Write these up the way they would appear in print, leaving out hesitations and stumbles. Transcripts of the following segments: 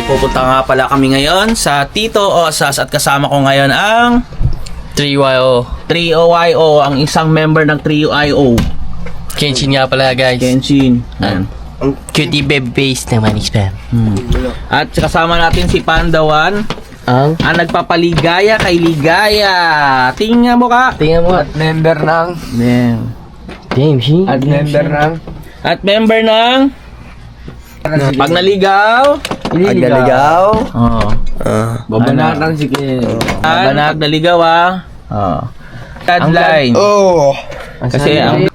ay pupunta nga pala kami ngayon sa Tito Osas at kasama ko ngayon ang 3YO. 3OYO, ang isang member ng 3OYO. Kenshin nga pala guys. Kenshin. Ayan. Cutie babe base naman expert. At kasama natin si Pandawan, ang nagpapaligaya kay Ligaya. Tingnan mo ka. Tingnan mo. At member ng Damn, she. At member ng At member ng pag naligaw, Naligaw. oh. Babanatan si Ken. Pag naligaw deadline. Oh. Kasi ang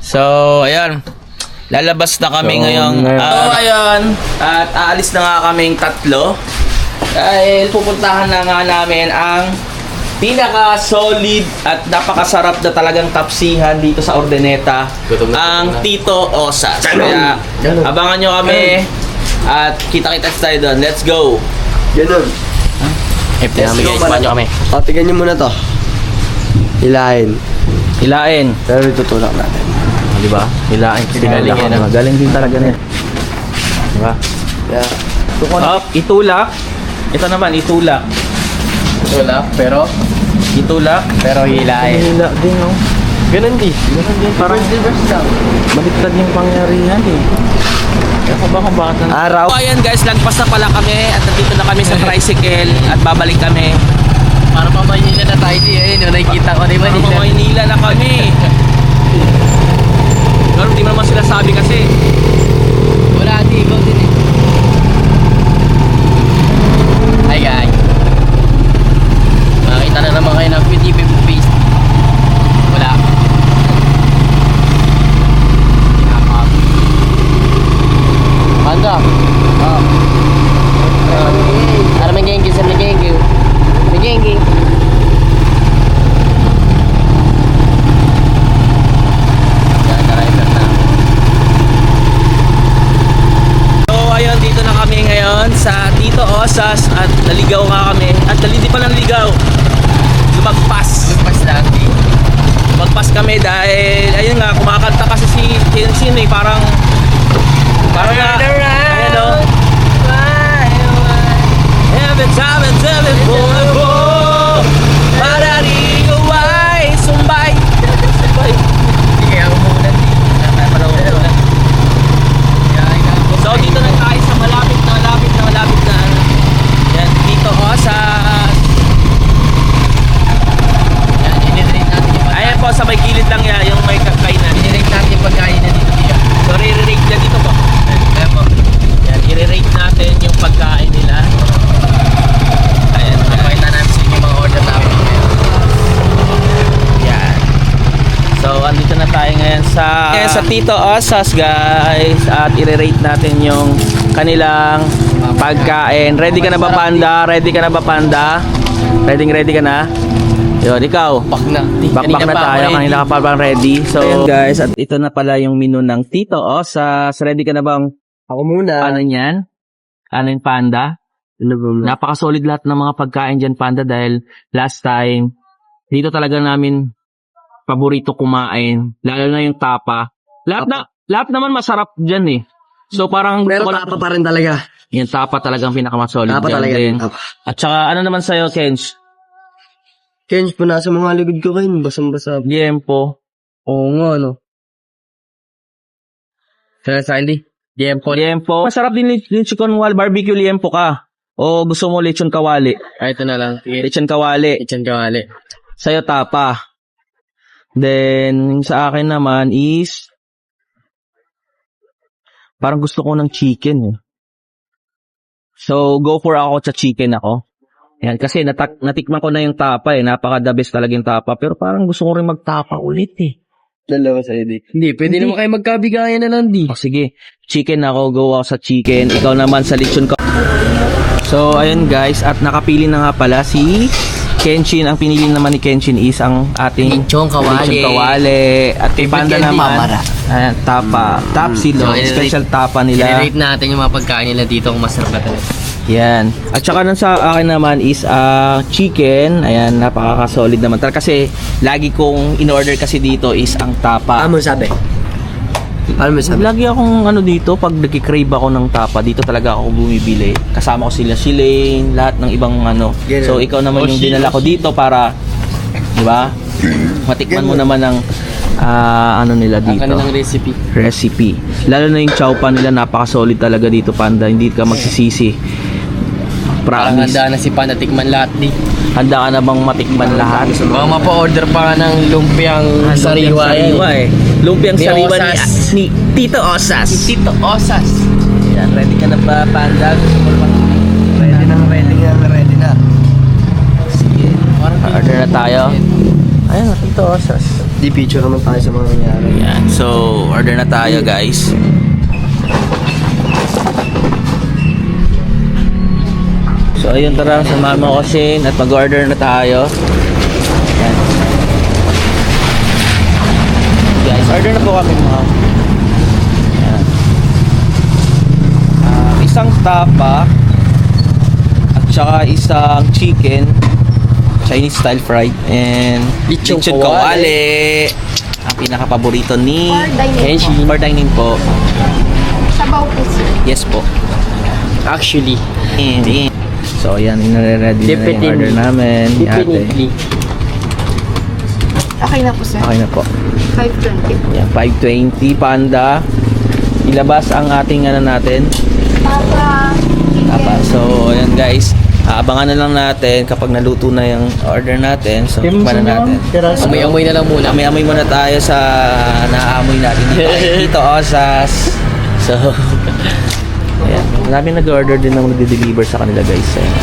so ayan, lalabas na kami ngayong ayan, at aalis na nga kaming tatlo dahil pupuntahan na nga namin ang pinaka solid at napakasarap na talagang tapsihan dito sa Urdaneta, ang Tito Osas. Kaya abangan nyo kami at kita-kita tayo doon. Let's go. Ganun. Tingnan mo guys, paano kami? Tingnan nyo muna to. Hilahin. Hilain. Pero itutulak natin. Di ba? Hilain. Galing yan, ah. Galing din talaga niya. Di ba? Yeah. Up, itulak. Ito naman, itulak. Wala, pero Itulak. hilahin. Hila din, oh. Ganun di. Ganun din. Parang baliktad yung pangyarihan, eh. Kaya ba kung bakit Araw. So, ayan guys, lagpas na pala kami at nandito na kami sa tricycle at babalik kami. Para pa Maynila na tayo di. Ayun, nakikita ko na yung Para Maynila. Maynila na kami. Pero di mo naman sila sabi kasi. Wala, di. Ikaw din eh. Hi guys. Makita na naman kayo ng cutie babe face. Wala. Panda. Ano may genggi sa may genggi? May genggi. Yan, driver na. So ayun, dito na kami ngayon sa Tito Osas at naligaw nga kami. At hindi pa naligaw. Lumagpas. Lagpas lang di. Lumagpas kami dahil ayun nga, kumakanta kasi si Kenshin eh. Parang nga, ayan o. Every time and every boy, mararigaway, sumbay. Sumbay. Hindi kaya umuulan di. Umuulan. So dito na tayo sa malapit na yan, Tito Osas. Yan, i-rate natin yung pagkain. Ayan po, sa may gilid lang yan, yung may kakainan. I-rate natin yung pagkain na dito diya. So i-rate na dito po. Ayan po. Yan, i-rate natin yung pagkain nila. Ayan, Napakita namin sa inyo yung mga order namin. yan. So andito na tayo ngayon sa Tito Osas guys. At i-rate natin yung kanilang pagkain. Ready ka na ba, Panda? Ready ka na ba, Panda? Ready ka na? Yun, ikaw. Bak na. Bakbak na tayo, kanila ka pa bang ready? So ayun guys, at ito na pala yung menu ng Tito Osas. Ready ka na bang Ako muna. ano yan? Ano yung Panda? Napaka-solid lahat ng mga pagkain dyan, Panda, dahil last time, dito talaga namin paborito kumain. Lalo na yung tapa. Lahat naman masarap dyan eh. So parang Pero tapa pa rin talaga. yung tapa talagang pinakamasolid Tapa dyan talaga. din. Tapa. At saka ano naman sa'yo, Kench? Kenj, punasa mga ligod ko kayo. Basang-basa. Liempo. Oo nga, no. Sa hindi. Diempo. Liempo. Masarap din lechon wal barbecue liempo ka. O gusto mo lechon kawali? Ay, ito na lang. Sige. Lechon kawali. Kitchen kawali. Sa'yo tapa. Then, sa akin naman is parang gusto ko ng chicken eh. So, go for ako sa chicken ako. Yan, kasi natikman ko na yung tapa eh. Napaka-the best talaga yung tapa. Pero parang gusto ko rin magtapa ulit eh. Dalawa sa'yo, di. Hindi, pwede naman kayo magkabigayan na lang di. O sige, chicken ako. Go ako sa chicken. Ikaw naman sa lechon ka. So, ayun guys. At nakapili na nga pala si Kenshin. Ang pinili naman ni Kenshin is ang ating Lechon kawali. lechon kawali. At kay Panda candy. naman. Mamara. Ayan, tapa. Tapsilog. So, Special tapa nila. I-rate natin yung mga pagkain nila dito kung masarap na talaga. Yan. At saka nun sa akin naman is chicken. Ayan, napaka-solid naman. Kasi lagi kong in-order kasi dito is ang tapa. Amo sabi. Ano may sabi? Lagi akong ano dito, pag nagkikrave ako ng tapa, dito talaga ako bumibili. Kasama ko sila Shilane, lahat ng ibang ano. Ganun. So ikaw naman yung dinala ko dito para, di ba? Matikman mo naman ang ano nila Ang dito. kanilang recipe. Recipe. Lalo na yung chow pan nila, napaka-solid talaga dito, Panda. Hindi ka magsisisi. Parang Promise. handa na si Panda tikman lahat di. Handa ka na bang matikman lahat? Baka mapa-order pa ka ng lumpiang sariwa yan. Lumpiang Ni sariwa Osas. ni Tito Osas. Tito Osas. Yan, ready ka na ba, Panda? Gusto mo bang Ready na. sige? Order na tayo. Ayun, Tito Osas. Di picture naman tayo sa mga nangyari. Yan, so order na tayo, guys. So ayun, tara, samahan mo ako, Shane, at mag-order na tayo. Yan. Guys, order na po kami, ma'am. Yan. Isang tapa at saka isang chicken Chinese style fried and Lechon kawali. Ang pinaka-paborito ni Kenshi. For dining po. Sabaw po sir. Yes po. Actually, So yan, inare-ready na yung Definitely. order namin. ni ate. definitely. Okay na po sir. Okay na po. 520. Yan, 520 Panda. Ilabas ang ating ano natin. Papa. Tapa. So ayan guys. Abangan na lang natin kapag naluto na yung order natin. So, tikman na natin. Amoy-amoy na lang muna. Amoy-amoy muna tayo sa naamoy natin dito Osas. So, ayan. Maraming nag-order din ng nag-deliver sa kanila guys. Ayan.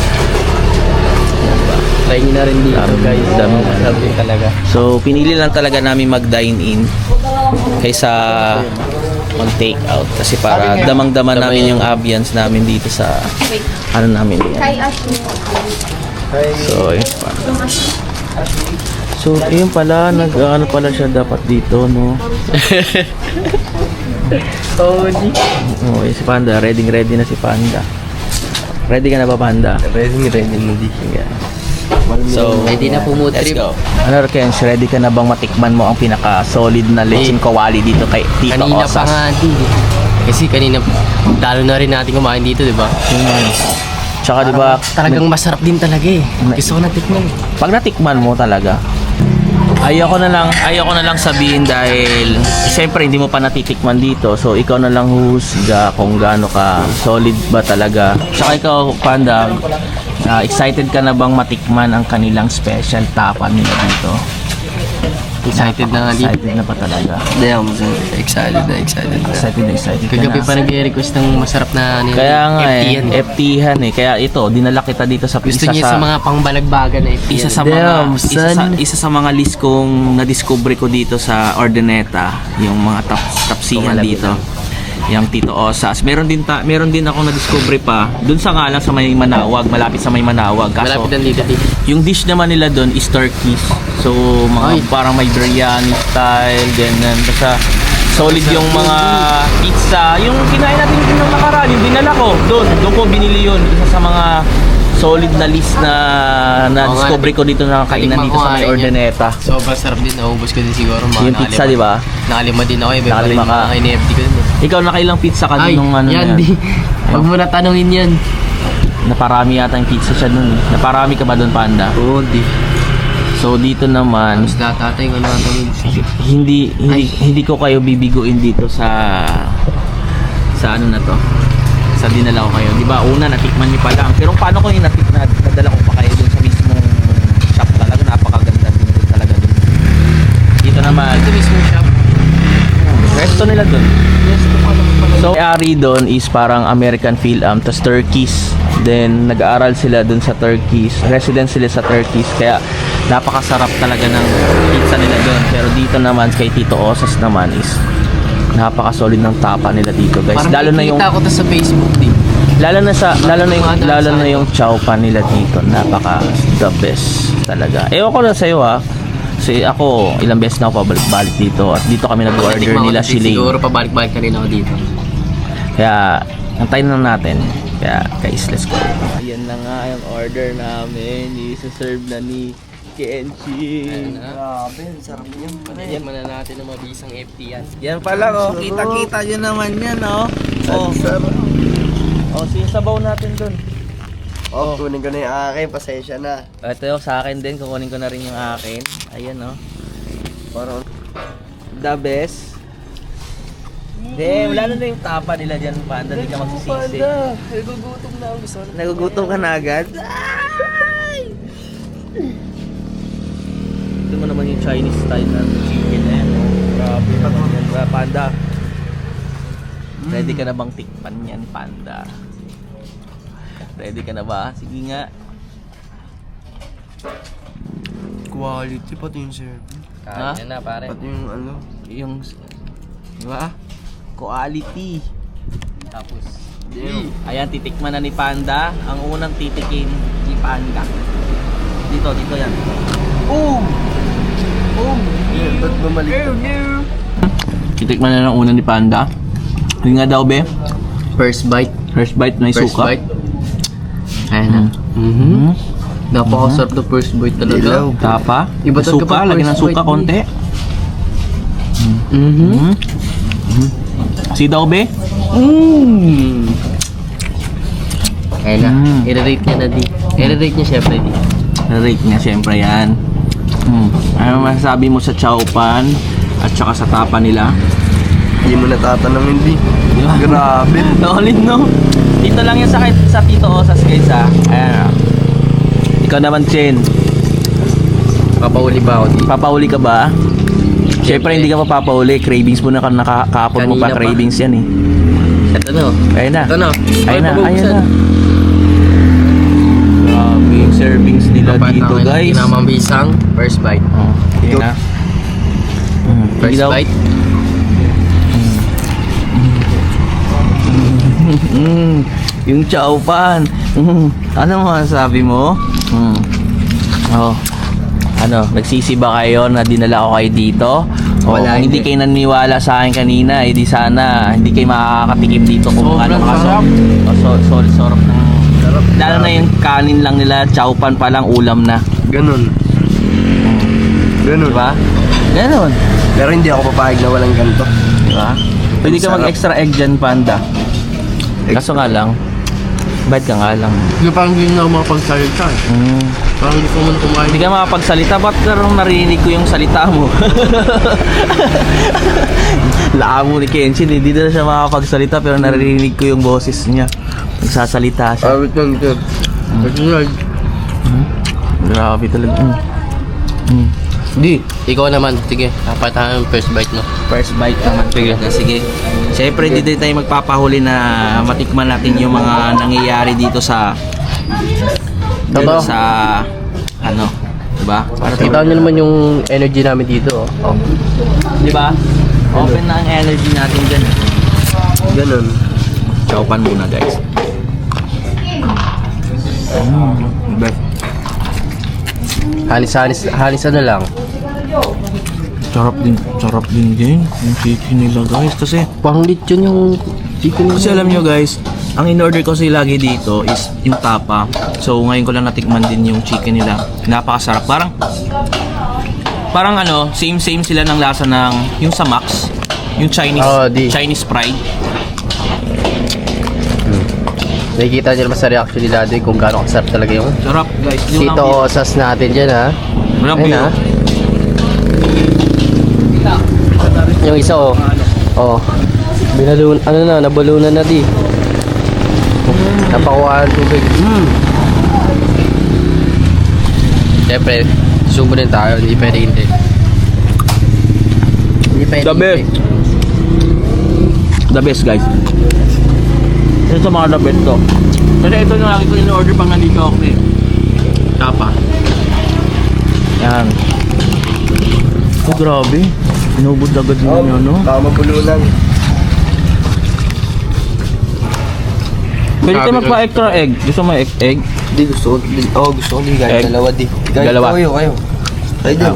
Try nyo na rin dito Dami, guys. dami. Sabi talaga. So, pinili lang talaga namin mag-dine-in kaysa mag-take out. Kasi para damang-dama namin yung ambience namin dito sa ano namin yan. Kay Ashley. So, yun pa. So, yun pala, ano pala siya dapat dito, no? Oh, di. Oh, si Panda, ready na si Panda. Ready ka na ba, Panda? Ready na di. Yeah. So, Ready na po mo let's trip. go. Ano, Kensh, ready ka na bang matikman mo ang pinaka-solid na lechon kawali dito kay Tito Kanina pa Osas? nga di. Kasi kanina, talo na rin natin kumain dito, di ba? Tsaka, di ba, Talagang masarap din talaga eh. Gusto ko na tikman. pag natikman mo talaga, ayoko na lang sabihin dahil siyempre hindi mo pa natitikman dito, so ikaw na lang husga kung gaano ka solid ba talaga. Tsaka ikaw, Panda, excited ka na bang matikman ang kanilang special tapa nila dito? Excited na nga dito. Excited na pa talaga. Hindi ako excited na. Excited ka Kagabi na. pa nag-request ng masarap na Kaya nga FT eh, yan. FT-han eh. Kaya ito, dinala kita dito sa Gusto niya sa mga pangbalagbagan na FT isa yan. sa Damn, mga son. isa sa mga list kong na-discover ko dito sa Ordaneta, yung mga tapsihan dito. Yung Tito Osas. Meron din ako na-discover pa doon sa ngalan sa may Manawag, malapit sa may Manawag. Kaso Malapit lang dito. yung dish naman nila doon is turkeys. So mga Ay. parang may biryani style, ganun. Basta solid yung mga pizza. Yung kinain natin yung nakaraan, yung dinala ko doon ko binili yun. Isa sa mga solid na list na na-discover ko dito na kainan dito sa may Ordaneta. Sobrang sarap din. Naubos ko din siguro. Mga Yung pizza, di ba? Nakalima din ako eh. Nakalima ka. Mga in-FT ko din eh. Ikaw nakailang pizza ka Ay, din nung ano yan di. Huwag mo na tanungin yan. Naparami yata yung pizza siya dun. Naparami ka ba dun, Panda? Oo, di. So dito naman, Mas lahat tatay ko na tanungin. hindi ko kayo bibiguin dito sa ano na to. Sa dinala ko kayo. Di ba una natikman niyo pa lang. Pero paano ko yung nadala ko pa kayo dun sa mismong shop talaga. Napakaganda din talaga dun. Dito naman, Ito mismo shop. resto nila dun. So, ari doon is parang American Phil-Am, tas Turkeys. Then, nag-aaral sila doon sa Turkeys. Resident sila sa Turkeys. Kaya, napakasarap talaga ng pizza nila doon. Pero dito naman, kay Tito Osas naman is napaka-solid ng tapa nila dito, guys. Parang Lalo na yung nakikita ko to sa Facebook din. lalo na yung chow pan nila dito. Napaka the best talaga. Ewan ko lang sa'yo ha. Kasi ako, ilang beses na ako pabalik-balik dito. At dito kami nag-order Tikman ko nila din Shilane. siguro pabalik-balik ka rin ako dito. Kaya, antayin na natin. Kaya, guys, let's go. Ayan na nga yung order namin. I-serve na ni Kenshi. Grabe, ang sarap niyan. Yan na natin ng mabisang FT yan. Yan pala, oh. Kita-kita nyo naman yan, oh. Oh, Sarap. oh, sinasabaw natin dun. Oh, kunin ko na yung akin. Pasensya na. Ito, sa akin din. Kukunin ko na rin yung akin. Ayan, oh. Parang The best. Hindi, wala na yung tapa nila dyan, Panda. Hindi ka magsisisi. Nagugutom na ako. Gusto na. Nagugutom ka na agad? Ito mo naman yung Chinese style na chicken na yan. Oh. Grabe naman yan, Panda. Ready ka na bang tikpan yan, Panda? Ready ka na ba? Sige nga. quality pati yung service. Ha? Kaya na pare. Pati yung ano. Yung, di ba? Quality. Tapos. Ayan, titikman na ni Panda. Ang unang titikin ni Panda. Dito yan. Oh! Yeah, ba't bumalik ka? Titikman na ng unang ni Panda. Yun nga daw, be. First bite. First bite na First suka. bite. Ayan na. Napakasarap na first bite talaga. Dilaw. Tapa. Iba talaga Suka, pag lagyan ng first suka bite, konti. Si daw, be. Ayan na. I-rate niya na di. I-rate niya syempre di. Rate niya siyempre yan. Ano masasabi mo sa chow pan at saka sa tapa nila? Hindi mo natatanong hindi. Grabe. Solid, no? Dito lang yan sa Tito Osas, guys, ha? Ayan, ikaw naman, Chen. Papauli ba ako di? Papauli ka ba? Siyempre, hindi ka pa papauli. Cravings mo na kahapon mo pa. Kanina pa. Cravings yan, eh. Ito na. Ayun na. Ito na. Ayun na, Pabuksan. ayun na. Grabe yung servings nila Dapat dito, ang guys. Pinamambisang first bite. Oh, ayun na. First Sige daw. bite. Yung chow pan. Ano masasabi mo? Oh. Ano, nagsisi ba kayo na dinala ko kayo dito? O Wala, kung hindi kayo naniniwala sa akin kanina, edi sana hindi kayo makakatikim dito kung Sobrang ano sarap. solid sarap ng lalo na yung kanin lang nila, chow pan pa lang ulam na. Ganun. Ganun. Diba? Ganon. Pero hindi ako papayag na walang ganito. Diba? Pwede ka Sarap. mag-extra egg dyan, Panda. Kaso nga lang, bait ka nga lang. Hindi parang hindi na ako makapagsalita. Parang hindi ko man kumain. Hindi ka makapagsalita, ba't karong narinig ko yung salita mo? Lamo ni Kenshin, hindi na siya makapagsalita pero narinig ko yung boses niya. Nagsasalita siya. Awit lang ito. Grabe talaga. Hindi. Ikaw naman. Sige. Dapat tayo yung first bite no. First bite naman. Sige. Siyempre, dito tayo magpapahuli na matikman natin yung mga nangyayari dito sa Taba. sa ano, diba? Para Kita nyo naman yung energy namin dito. Oh. diba? Open na ang energy natin dyan. Ganun. Chowpan muna, guys. Halis ano lang. Sarap din yung chicken nila, guys. Kasi Panglit yun yung chicken. Kasi alam nyo, guys, ang in-order ko kasi lagi dito is yung tapa. So ngayon ko lang natikman din yung chicken nila. Napakasarap. Parang ano, same sila ng lasa ng yung sa Max, yung Chinese fried. Nakikita nyo naman sa reaction ni Daddy kung gaano kasarap talaga yung Sarap, guys. Tito Osas natin dyan ha. Walang Ayun, biyo. ha? Yung isa oh. Oh. Nabalunan na di. Napakuha ng tubig. Siyempre, subo din tayo. Hindi pwede hindi. Hindi pwede The best. The best, guys. Ito sa mga the best to. Kasi ito yung lagi ko in-order pang nandito ako eh. Tapa. Yan. Oh, grabe. Inubod agad mo yun, no? Baka mapulunan. Pwede ka magpa-extra egg. Gusto mo egg? Hindi gusto ko. Gusto ko. Hindi Egg? dalawa di. Dalawa. Kayo. Kayo din.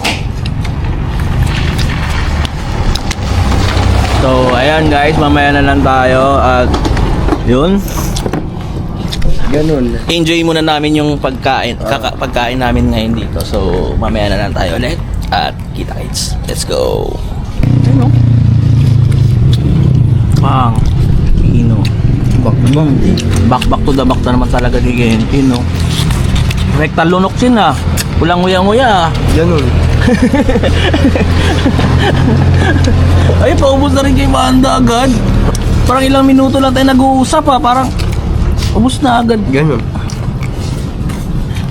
So, ayan guys, mamaya na lang tayo at yun. Ganun. enjoy muna namin yung pagkain namin ngayon dito. So, mamaya na lang tayo ulit. At kita-kits. Let's go. Ano? Bang. Ino. Back to the back na naman talaga ni Gentin, no? Rektal lunok sin, ah. Walang nguya-nguya, ah. Ganun. Ay, paubos na rin kay Manda agad. Parang ilang minuto lang tayo nag-uusap, ah. Parang ubos na agad. Ganun.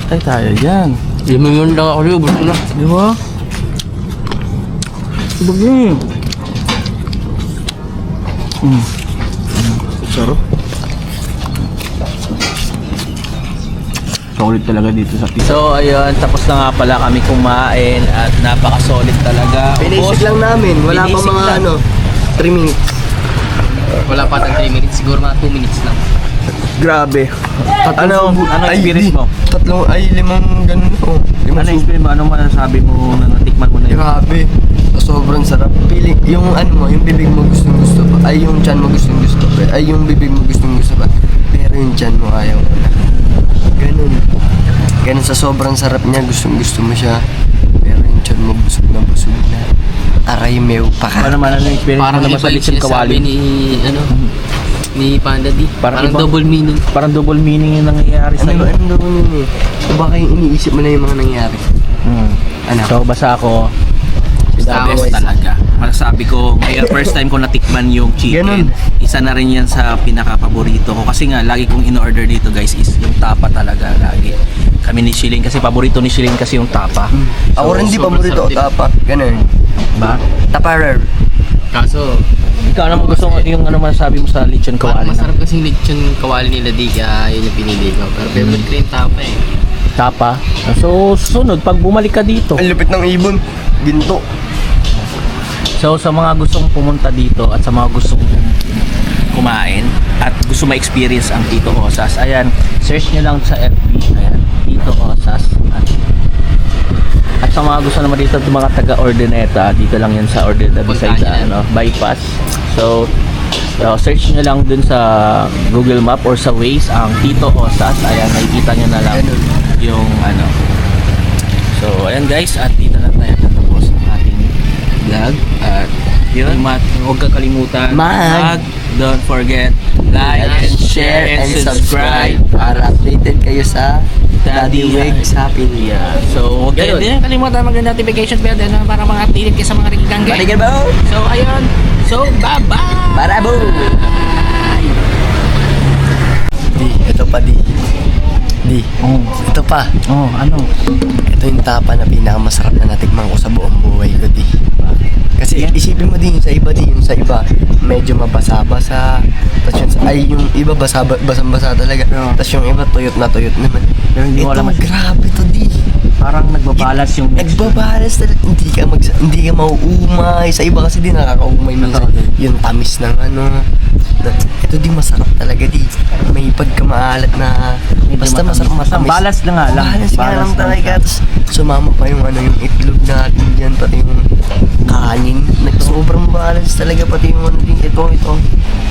Ay, tayo dyan. 5 million lang ako rin, ubus na. Di ba? Sabagay. Sarap. Solid talaga dito sa pizza. So, ayun. Tapos na nga pala kami kumain at napaka-solid talaga. Pinisik lang namin. Wala pa Pinisik mga lang. 3 minutes. Wala pa tang 3 minutes, siguro mga 2 minutes lang. Grabe. Ano experience mo? 5 ganun. Oh, 5 Ano experience mo? Anong masasabi mo na natikman mo na yun? Grabe. Sobrang sarap. Piling, yung yung bibig mo gustong gusto pa. Ay, yung tiyan mo gustong gusto pa. Ay, yung bibig mo gustong gusto pa. Pero yung tiyan mo ayaw na. Ganun. Ganun sa sobrang sarap niya, gustong gusto mo siya. Pero yung tiyan mo busog na. Aray, mew pa ka. Ano naman ang experience Parang mo naman iba sa yung lechon sinasabi kawali? ni Panda D. Parang iba. double meaning. Parang double meaning yung nangyayari Ano sa'yo. daw yun eh. O baka yung iniisip mo na yung mga nangyari. Ano? So, basta ako, the best talaga. Masasabi ko, ngayon first time ko natikman yung chicken. Ganun. Isa na rin yan sa pinaka-paborito ko. Kasi nga, lagi kong in-order dito guys is yung tapa talaga. Lagi. Kami ni Shilin kasi paborito ni Shilin kasi yung tapa. Ako rin di sobrang paborito o sarap din. tapa. Ganun. Ba? Taparer. Kaso, Ikaw naman gusto mo yung ano masasabi mo sa lechon parang kawali? masarap kasing lechon kawali nila D, kaya yun yung pinili ko. Pero favorite ko yung tapa eh. Tapa. So, susunod, pag bumalik ka dito. Ang lupit ng ibon. Ginto. So, sa mga gustong pumunta dito at sa mga gustong kumain at gusto ma-experience ang Tito Osas, ayan, search nyo lang sa FB, ayan, Tito Osas. At sa mga gusto naman dito, mga taga-Ordineta, dito lang yan sa Ordineta beside sa bypass. So, search nyo lang dun sa Google Map or sa Waze ang Tito Osas. Ayan, makikita nyo na lang yung ano. So, ayan guys, at dito na tayo natapos ang ating vlog. At yun, huwag kakalimutan. Don't forget, like and share and subscribe. Para updated kayo sa Daddy Daddy Wigs Happy New Year. So, huwag Ganun. din kalimutan mag-notification bell din para mga updated kayo sa mga rigang game. Balikan ba? So, ayun. So, bye-bye! Barabo! Di, ito pa di. Di, ito pa. Oh, ano? Ito yung tapa na pinakamasarap na natikman ko sa buong buhay ko, di. Kasi isipin mo din sa iba, medyo mabasa-basa. Tapos yung iba basang-basa talaga. Tapos yung iba tuyot na naman. Pero hindi mo Ito, alam grabe to, di. Parang nagbabalas yung Nagbabalas talaga. Hindi ka mauumay. Sa iba kasi di nakakaumay minsan. Yung tamis ng ano. Ito di masarap talaga, di. May pagkamaalat na basta masarap matamis. Balas na nga lang. Balas nga lang talaga. Tapos sumama pa yung ano, yung itlog natin dyan, pati yung kanin. Sobrang balas talaga, pati yung ano din. Ito.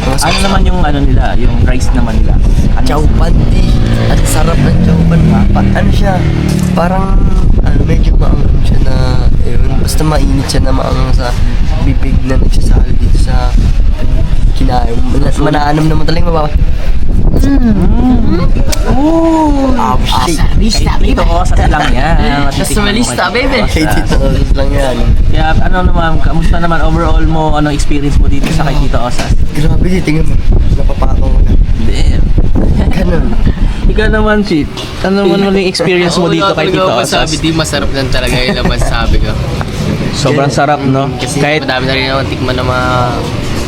Ano naman yung ano nila, yung rice naman nila? Ano? Chowpan, di. At sarap ng chowpan. Ano siya? Parang medyo maangang siya na, ayun, basta mainit siya na maangang sa bibig na nagsasali dito sa kinain. Manaanam naman talaga mababa. Dito ko sa lang yan. Customerista, baby. Kay Tito Osas lang yan. Kaya ano naman, kamusta naman overall mo, ano experience mo dito sa kay Tito Osas? Grabe di, tingnan mo. Napapakong mo na. Damn. Ganun. Ikaw naman, Chit. Ano naman uling experience mo dito kay Tito Osas? Sabi di masarap lang talaga yung naman sabi ko. Sobrang sarap, no? Kasi Kahit madami na rin ako tikman ng mga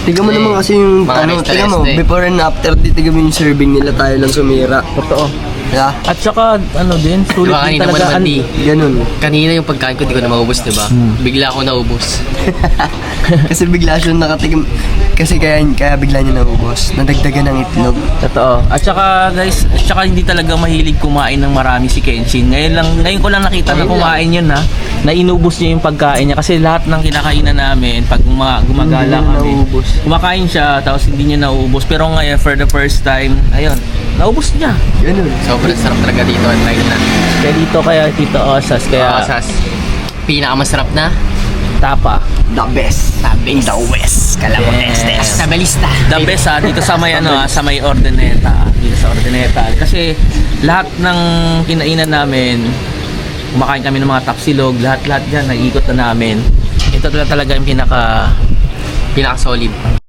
Tingnan mo naman kasi yung, mga tingnan mo, restaurant eh. before and after, tingnan mo yung serving nila, tayo lang sumira. totoo. Kaya, At saka, ano din, sulit Diba din kanina mo talaga. naman di, ganun. kanina yung pagkain ko di ko na maubos, diba? Bigla ako naubos. Kasi bigla siya nakatikim. Kasi kaya bigla niya naubos. Nadagdagan ng itlog. Totoo. At saka guys, hindi talaga mahilig kumain ng marami si Kenshin. Ngayon ko lang nakita na kumain yun, ha. Na inubos niya yung pagkain niya kasi lahat ng kinakainan namin pag gumagala kami. Naubos. kumakain siya, tapos hindi niya nauubos. Pero ngayon, for the first time, ayun, naubos niya. Ganun. Sobrang sarap talaga dito at night na. Kaya dito kaya Tito Osas, kaya Asas. Pinakamasarap na. tapa. The best. In the West. Yes. Sa balista. The best dito sa may sa may Ordineta. Dito sa Ordineta. Kasi lahat ng kinainan namin, kumakain kami ng mga tapsilog, lahat-lahat dyan, nag-ikot na namin. Ito talaga yung Pinaka-solid.